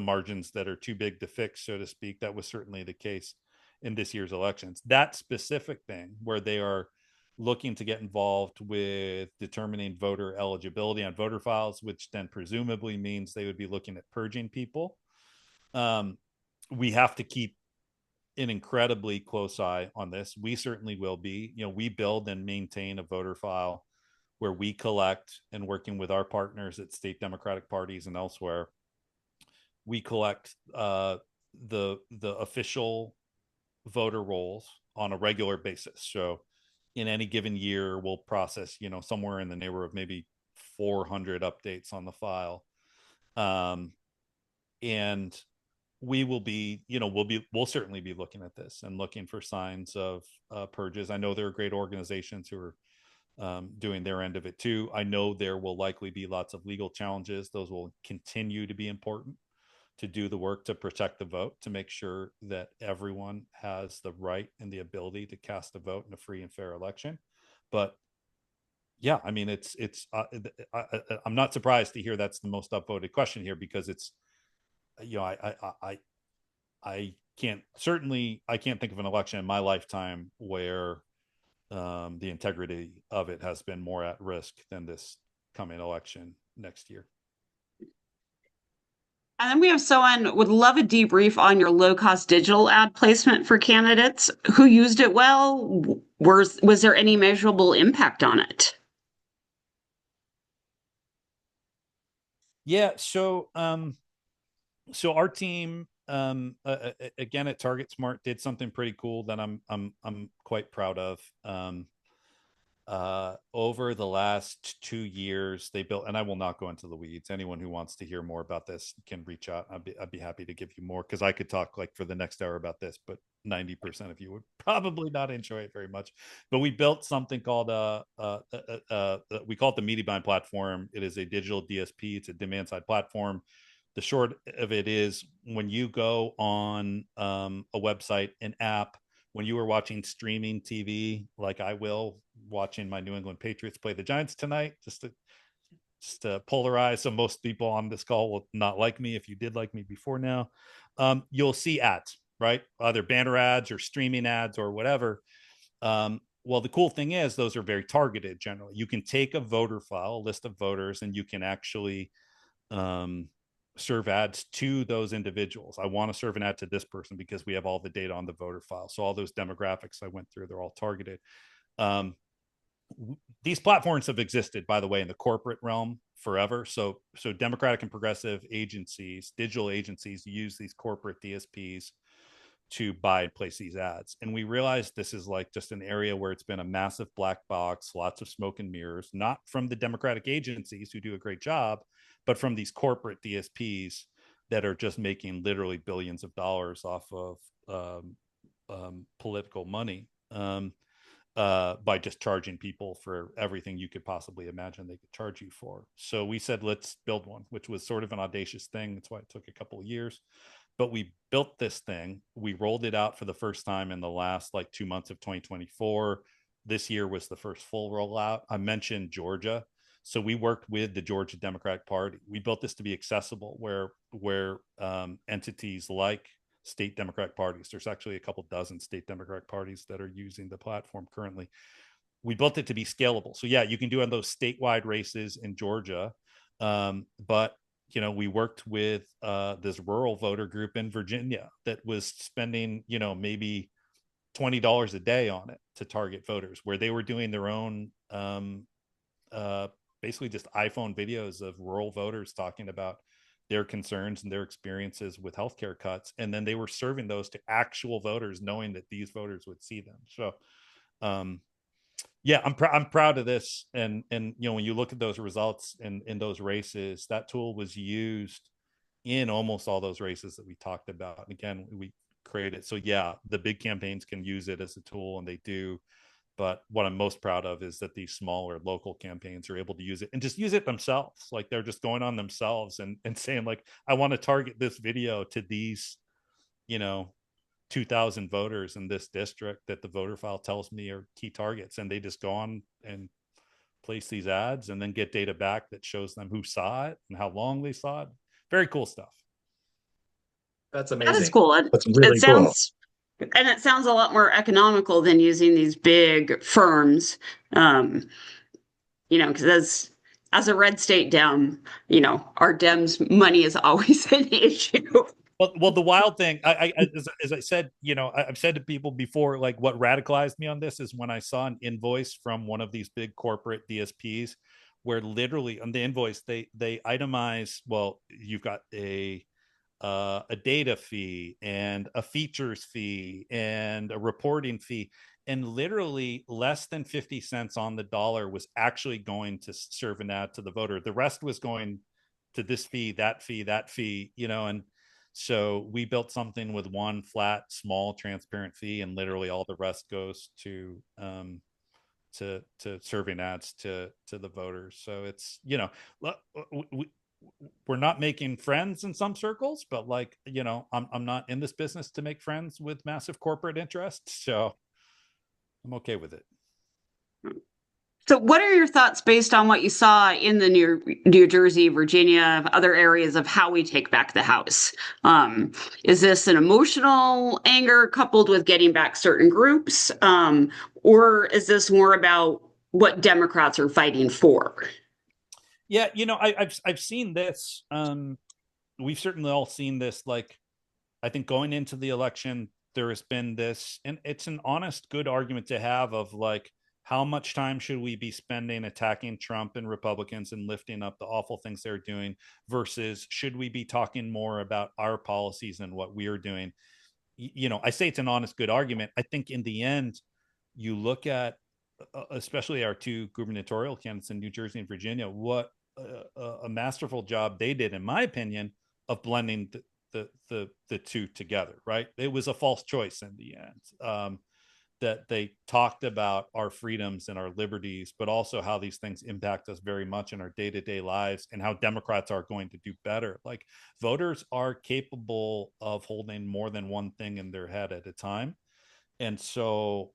margins that are too big to fix, so to speak. That was certainly the case in this year's elections. That specific thing where they are looking to get involved with determining voter eligibility on voter files, which then presumably means they would be looking at purging people. We have to keep an incredibly close eye on this. We certainly will be. We build and maintain a voter file where we collect, and working with our partners at state Democratic parties and elsewhere, we collect the official voter rolls on a regular basis. So in any given year, we'll process, somewhere in the neighborhood of maybe 400 updates on the file. And we'll certainly be looking at this and looking for signs of purges. I know there are great organizations who are doing their end of it too. I know there will likely be lots of legal challenges. Those will continue to be important to do the work to protect the vote, to make sure that everyone has the right and the ability to cast a vote in a free and fair election. But yeah, I mean, I'm not surprised to hear that's the most upvoted question here, because it's, I can't think of an election in my lifetime where the integrity of it has been more at risk than this coming election next year. And then we have someone would love a debrief on your low-cost digital ad placement for candidates. Who used it well? Was there any measurable impact on it? Yeah, so our team, again at Target Smart, did something pretty cool that I'm quite proud of. Over the last 2 years, they built, and I will not go into the weeds. Anyone who wants to hear more about this can reach out. I'd be happy to give you more, because I could talk like for the next hour about this, but 90% of you would probably not enjoy it very much. But we built something called we call it the Media Buying Platform. It is a digital DSP. It's a demand side platform. The short of it is, when you go on a website, an app, when you were watching streaming TV, like I will, watching my New England Patriots play the Giants tonight, just to polarize. So most people on this call will not like me. If you did like me before now, you'll see ads, right? Either banner ads or streaming ads or whatever. Well, the cool thing is those are very targeted generally. You can take a voter file, a list of voters, and you can actually serve ads to those individuals. I want to serve an ad to this person because we have all the data on the voter file. So all those demographics I went through, they're all targeted. These platforms have existed, by the way, in the corporate realm forever. So Democratic and progressive agencies, digital agencies, use these corporate DSPs to buy and place these ads. And we realized this is like just an area where it's been a massive black box, lots of smoke and mirrors, not from the Democratic agencies who do a great job, but from these corporate DSPs that are just making literally billions of dollars off of political money by just charging people for everything you could possibly imagine they could charge you for. So we said, let's build one, which was sort of an audacious thing. That's why it took a couple of years. But we built this thing. We rolled it out for the first time in the last 2 months of 2024. This year was the first full rollout. I mentioned Georgia. So we worked with the Georgia Democratic Party. We built this to be accessible, where entities like state Democratic parties, there's actually a couple dozen state Democratic parties that are using the platform currently. We built it to be scalable. So yeah, you can do on those statewide races in Georgia, but we worked with this rural voter group in Virginia that was spending maybe $20 a day on it to target voters, where they were doing their own basically just iPhone videos of rural voters talking about their concerns and their experiences with healthcare cuts, and then they were serving those to actual voters, knowing that these voters would see them. So yeah, I'm proud of this, and when you look at those results in those races, that tool was used in almost all those races that we talked about. And again, we created, so yeah, the big campaigns can use it as a tool, and they do. But what I'm most proud of is that these smaller local campaigns are able to use it and just use it themselves. Like, they're just going on themselves and saying, like, I want to target this video to these 2,000 voters in this district that the voter file tells me are key targets, and they just go on and place these ads and then get data back that shows them who saw it and how long they saw it. Very cool stuff. That's That is amazing. cool. That's really cool. It sounds a lot more economical than using these big firms. Because as a red state Dem, our Dems money is always an issue. Well, the wild thing, as I said, I've said to people before, like, what radicalized me on this is when I saw an invoice from one of these big corporate DSPs, where literally on the invoice they itemize, well, you've got a data fee and a features fee and a reporting fee, and literally less than 50 cents on the dollar was actually going to serve an ad to the voter. The rest was going to this fee, that fee, that fee, and so we built something with one flat, small, transparent fee, and literally all the rest goes to serving ads to the voters. So it's we're not making friends in some circles, but I'm not in this business to make friends with massive corporate interests, so I'm okay with it. So, what are your thoughts based on what you saw in the New Jersey, Virginia, other areas of how we take back the House? Is this an emotional anger coupled with getting back certain groups, or is this more about what Democrats are fighting for? Yeah, I've seen this. We've certainly all seen this. Like, I think going into the election, there has been this, and it's an honest, good argument to have of, like, how much time should we be spending attacking Trump and Republicans and lifting up the awful things they're doing, versus should we be talking more about our policies and what we are doing? I say it's an honest, good argument. I think in the end, you look at especially our two gubernatorial candidates in New Jersey and Virginia, what a masterful job they did, in my opinion, of blending the two together. Right? It was a false choice in the end. That they talked about our freedoms and our liberties, but also how these things impact us very much in our day-to-day lives, and how Democrats are going to do better. Like, voters are capable of holding more than one thing in their head at a time. And so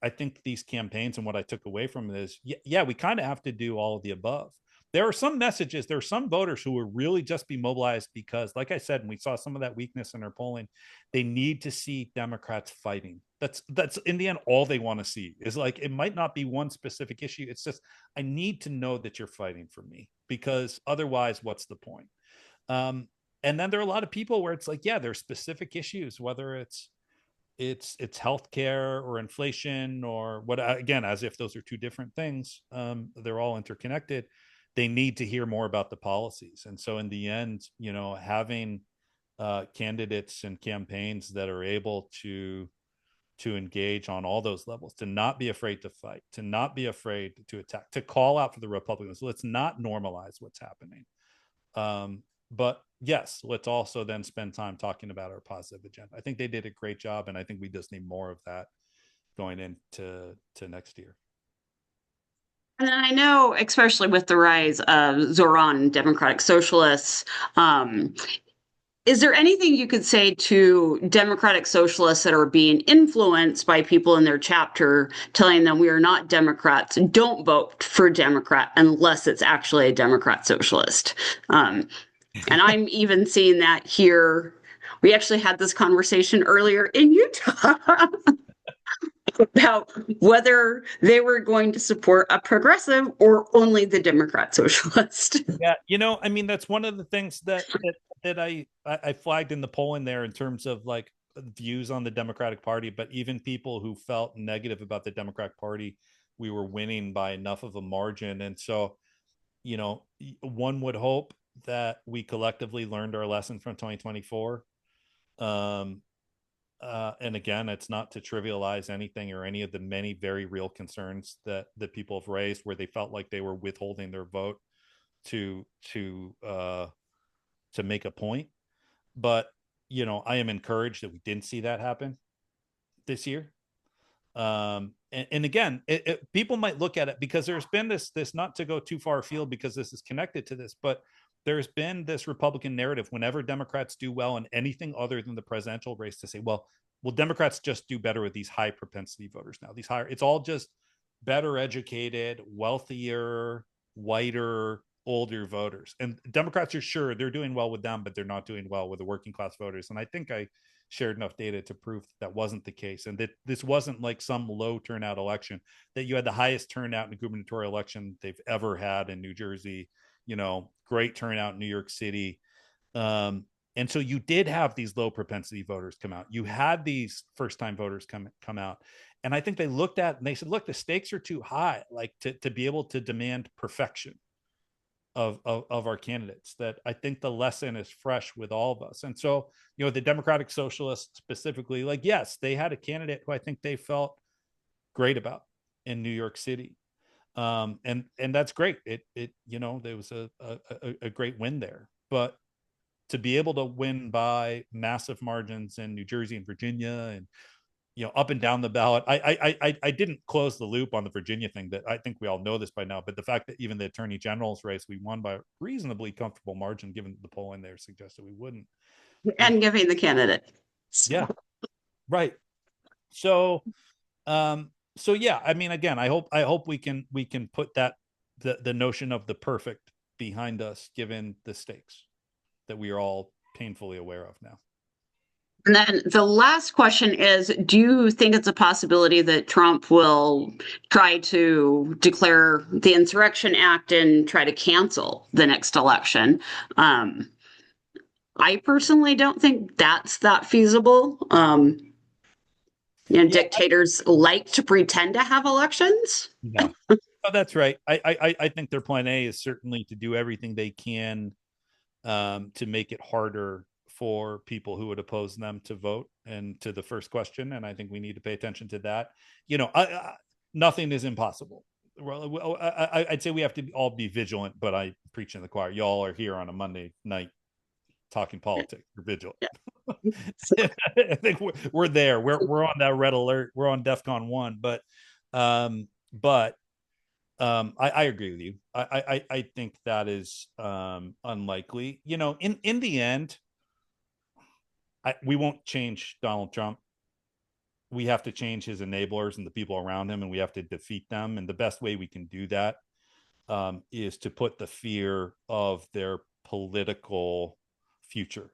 I think these campaigns, and what I took away from it is, yeah, we kind of have to do all of the above. There are some messages, there are some voters who will really just be mobilized because, like I said, and we saw some of that weakness in our polling, they need to see Democrats fighting. That's in the end all they want to see, is like, it might not be one specific issue. It's just, I need to know that you're fighting for me, because otherwise, what's the point? And then there are a lot of people where it's like, yeah, there's specific issues, whether it's healthcare or inflation or what, again, as if those are two different things. They're all interconnected. They need to hear more about the policies. And so in the end, having candidates and campaigns that are able to engage on all those levels, to not be afraid to fight, to not be afraid to attack, to call out for the Republicans. Let's not normalize what's happening. But yes, let's also then spend time talking about our positive agenda. I think they did a great job, and I think we just need more of that going into next year. And I know, especially with the rise of Zoran Democratic Socialists, Is there anything you could say to Democratic socialists that are being influenced by people in their chapter telling them we are not Democrats, don't vote for Democrat unless it's actually a Democrat socialist? And I'm even seeing that here. We actually had this conversation earlier in Utah about whether they were going to support a progressive or only the Democrat socialist. Yeah, I mean, that's one of the things that I flagged in the polling there in terms of like views on the Democratic Party, but even people who felt negative about the Democratic Party, we were winning by enough of a margin. And so, one would hope that we collectively learned our lesson from 2024. And again, it's not to trivialize anything or any of the many very real concerns that people have raised where they felt like they were withholding their vote to make a point. But I am encouraged that we didn't see that happen this year. And again, people might look at it because there's been this not to go too far afield because this is connected to this, but there's been this Republican narrative whenever Democrats do well in anything other than the presidential race to say, well, Democrats just do better with these high propensity voters now. It's all just better educated, wealthier, whiter, older voters. And Democrats are sure they're doing well with them, but they're not doing well with the working class voters. And I think I shared enough data to prove that wasn't the case. And that this wasn't like some low turnout election, that you had the highest turnout in a gubernatorial election they've ever had in New Jersey, great turnout in New York City. And so you did have these low propensity voters come out. You had these first time voters come out. And I think they looked at and they said, look, the stakes are too high, like to be able to demand perfection of our candidates. That I think the lesson is fresh with all of us. And so, the Democratic Socialists specifically, like, yes, they had a candidate who I think they felt great about in New York City. And that's great. There was a great win there, but to be able to win by massive margins in New Jersey and Virginia and up and down the ballot. I didn't close the loop on the Virginia thing. That I think we all know this by now, but the fact that even the attorney general's race, we won by a reasonably comfortable margin, given the polling there suggested we wouldn't. And giving the candidate. Yeah, right. So yeah, I mean, again, I hope we can put that the notion of the perfect behind us, given the stakes that we are all painfully aware of now. And then the last question is, do you think it's a possibility that Trump will try to declare the Insurrection Act and try to cancel the next election? I personally don't think that's that feasible. Dictators like to pretend to have elections. Yeah, oh, that's right. I think their plan A is certainly to do everything they can to make it harder for people who would oppose them to vote. And to the first question, and I think we need to pay attention to that. Nothing is impossible. Well, I'd say we have to all be vigilant, but I preach in the choir. Y'all are here on a Monday night talking politics. You're vigilant. Yeah. I think we're there. We're on that red alert. We're on DEFCON 1. But I agree with you. I think that is unlikely. In the end, we won't change Donald Trump. We have to change his enablers and the people around him, and we have to defeat them. And the best way we can do that is to put the fear of their political future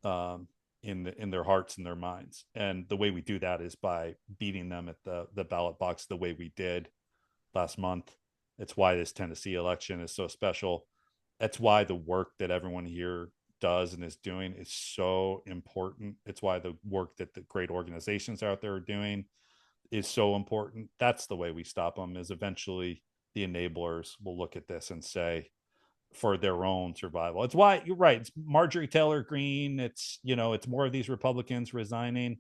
in their hearts and their minds. And the way we do that is by beating them at the ballot box the way we did last month. It's why this Tennessee election is so special. That's why the work that everyone here does and is doing is so important. It's why the work that the great organizations out there are doing is so important. That's the way we stop them, is eventually the enablers will look at this and say, for their own survival. It's why you're right. It's Marjorie Taylor Greene. It's more of these Republicans resigning.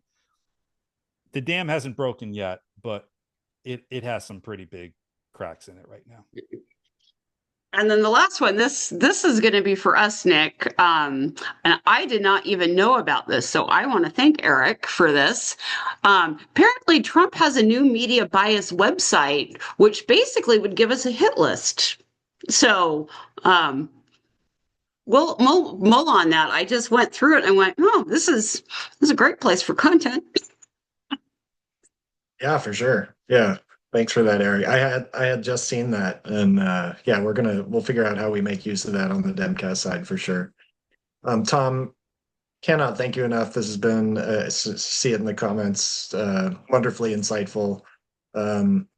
The dam hasn't broken yet, but it has some pretty big cracks in it right now. And then the last one, this is going to be for us, Nick. And I did not even know about this, so I want to thank Eric for this. Apparently, Trump has a new media bias website, which basically would give us a hit list. So we'll mull on that. I just went through it and went, oh, this is a great place for content. Yeah, for sure. Yeah. Thanks for that, Eric. I had just seen that, and yeah, we'll figure out how we make use of that on the Demcast side for sure. Tom, cannot thank you enough. This has been see it in the comments, wonderfully insightful. Um,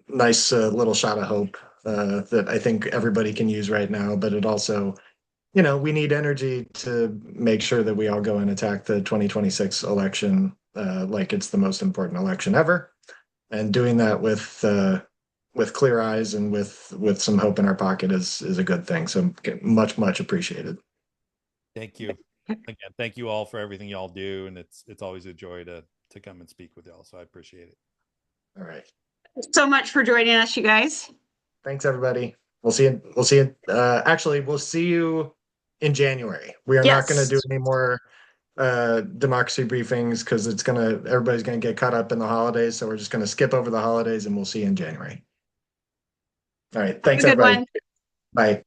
nice little shot of hope that I think everybody can use right now, but it also, we need energy to make sure that we all go and attack the 2026 election like it's the most important election ever, and doing that with clear eyes and with some hope in our pocket is a good thing. So much appreciated. Thank you again. Thank you all for everything y'all do, and it's always a joy to come and speak with y'all. So I appreciate it. All right. So much for joining us, you guys. Thanks, everybody. We'll see you. We'll see you. Actually, we'll see you in January. We are not going to do any more democracy briefings because everybody's gonna get caught up in the holidays. So we're just gonna skip over the holidays and we'll see you in January. All right. Thanks, Have a good everybody. one. Bye.